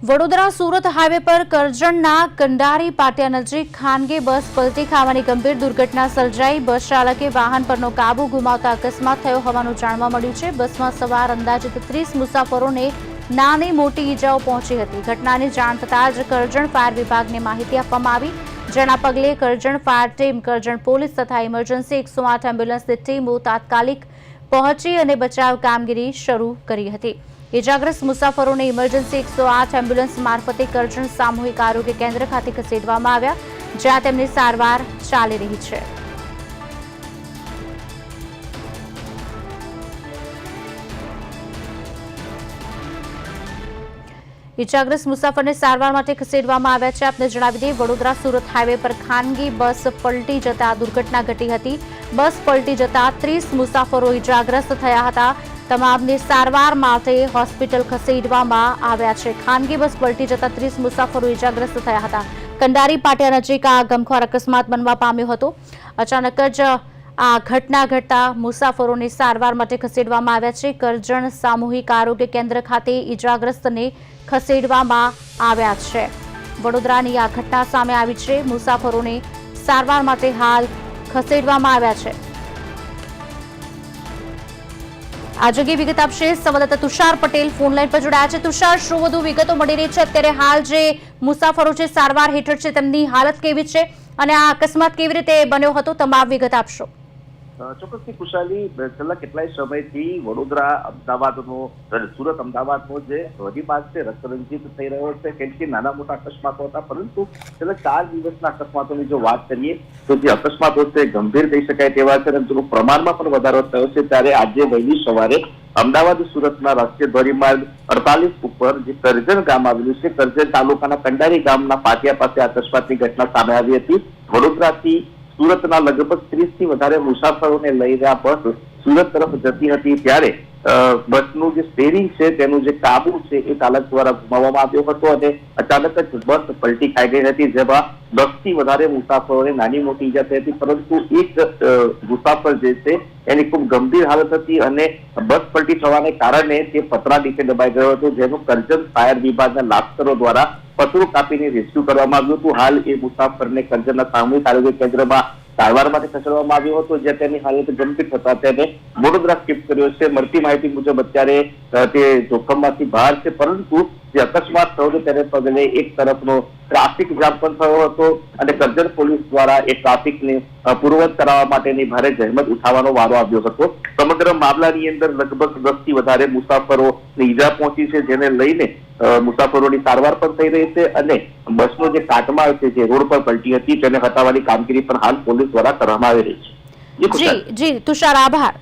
Vadodara Surat highway પર કરજણના કંડારી પાટિયા નજીક ખાનગી બસ પલટી ખાવાની ગંભીર દુર્ઘટના સર્જાઈ। બસ ચાલકે વાહન પરનો કાબુ ગુમાવતા અકસ્માત થયો હોવાનું જાણવા મળ્યું છે। બસમાં સવાર અંદાજિત 30 મુસાફરોને નાની મોટી ઈજાઓ પહોંચી હતી। ઘટનાની જાણ થતાં જ કરજણ ફાયર વિભાગને માહિતી આપવામાં આવી, જેના પગલે Karjan fire team, Karjan police તથા ઇમરજન્સી 108 એમ્બ્યુલન્સની ટીમો તાત્કાલિક પહોંચી અને બચાવ કામગીરી શરૂ કરી હતી। ઇજાગ્રસ્ત મુસાફરોને ઇમરજન્સી 108 એમ્બ્યુલન્સ મારફતે કરજણ સામૂહિક આરોગ્ય કેન્દ્ર ખાતે ખસેડવામાં આવ્યા, જ્યાં તેમની સારવાર ચાલી રહી છે। ઇજાગ્રસ્ત મુસાફરને સારવાર માટે ખસેડવામાં આવ્યા છે। આપને જણાવી દઈએ, વડોદરા સુરત હાઈવે પર ખાનગી બસ પલટી જતા દુર્ઘટના ઘટી હતી। બસ પલટી જતા 30 મુસાફરો ઇજાગ્રસ્ત થયા હતા। તમામને સારવાર માટે હોસ્પિટલ ખસેડવામાં આવ્યા છે। ખાનગી બસ પલટી જતા 30 મુસાફરો ઇજાગ્રસ્ત થયા હતા। કંડારી પાટિયા નજીક આ ગમખ્વાર અકસ્માત બનવા પામ્યો હતો। અચાનક જ આ ઘટના ઘટતા મુસાફરોને સારવાર માટે ખસેડવામાં આવ્યા છે। કરજણ સામૂહિક આરોગ્ય કેન્દ્ર ખાતે ઇજાગ્રસ્તને ખસેડવામાં આવ્યા છે। વડોદરાની આ ઘટના સામે આવી છે। મુસાફરોને સારવાર માટે હાલ ખસેડવામાં આવ્યા છે। આ જગ્યાએ વિગત આપશે સંવાદદાતા તુષાર પટેલ ફોન લાઈન પર જોડાયા છે। તુષાર, શું વધુ વિગતો મળી રહી છે? અત્યારે હાલ જે મુસાફરો છે સારવાર હેઠળ છે, તેમની હાલત કેવી છે અને આ અકસ્માત કેવી રીતે બન્યો હતો, તમામ વિગત આપશો। ચોક્કસથી કુશાલી, છેલ્લા કેટલાય સમયથી વડોદરા અમદાવાદનો સુરત અમદાવાદનો જે ધોરીમાર્ગ છે રક્તરંજિત થઈ રહ્યો છે, કેમ કે નાના મોટા અકસ્માતો હતા, પરંતુ છેલ્લા 4 દિવસના અકસ્માતોની જો વાત કરીએ તો જે અકસ્માતો છે ગંભીર કહી શકાય તેવા છે અને તેનો પ્રમાણમાં પણ વધારો થયો છે। ત્યારે આજે વહેલી સવારે અમદાવાદ સુરતના રાષ્ટ્રીય ધોરીમાર્ગ 48 ઉપર જે કરજણ ગામ આવેલું છે, કરજણ તાલુકાના કંડારી ગામના પાટિયા પાસે અકસ્માતની ઘટના સામે આવી હતી। વડોદરાથી સુરતના લગભગ 30 થી વધારે મુસાફરોને લઈને આ બસ સુરત તરફ જતી હતી, ત્યારે બસનું જે સ્ટેરિંગ છે તેનું જે કાબુ છે એ ચાલક દ્વારા ગુમાવવામાં આવ્યો હતો અને અચાનક જ બસ પલટી ખાઈ ગઈ હતી, જેમાં 10 થી વધારે મુસાફરોને નાની મોટી ઈજા થઈ હતી, પરંતુ એક મુસાફર જે છે એની ખૂબ ગંભીર હાલત હતી અને બસ પલટી થવાને કારણે તે પતરા નીચે દબાઈ ગયો હતો, જેનું કરજણ ફાયર વિભાગના લાશ્કરો દ્વારા પતરું કાપીને રેસ્ક્યુ કરવામાં આવ્યું હતું। હાલ એ મુસાફરને કરજણના સામૂહિક આરોગ્ય કેન્દ્રમાં સારવાર માટે ખસેડવામાં આવ્યો હતો, જ્યાં તેની હાલત ગંભીર થતા તેને વડોદરા શિફ્ટ કર્યો છે। મળતી માહિતી મુજબ અત્યારે તે જોખમમાંથી બહાર છે, પરંતુ જે અકસ્માત થયો હતો તેને પગલે એક તરફનો ટ્રાફિક જામ પણ થયો હતો અને કરજણ પોલીસ દ્વારા એ ટ્રાફિકને પૂર્વવત કરાવવા માટેની ભારે જહેમત ઉઠાવવાનો વારો આવ્યો હતો। સમગ્ર મામલાની અંદર લગભગ 10 થી વધારે મુસાફરોને ઈજા પહોંચી છે, જેને લઈને મુસાફરોની સારવાર પણ થઈ રહી છે અને બસનો જે કાટમાળ છે જે રોડ પર પલટી હતી તેને હટાવવાની કામગીરી પણ હાલ પોલીસ દ્વારા કરવામાં આવી રહી છે। જી તુષાર, આભાર।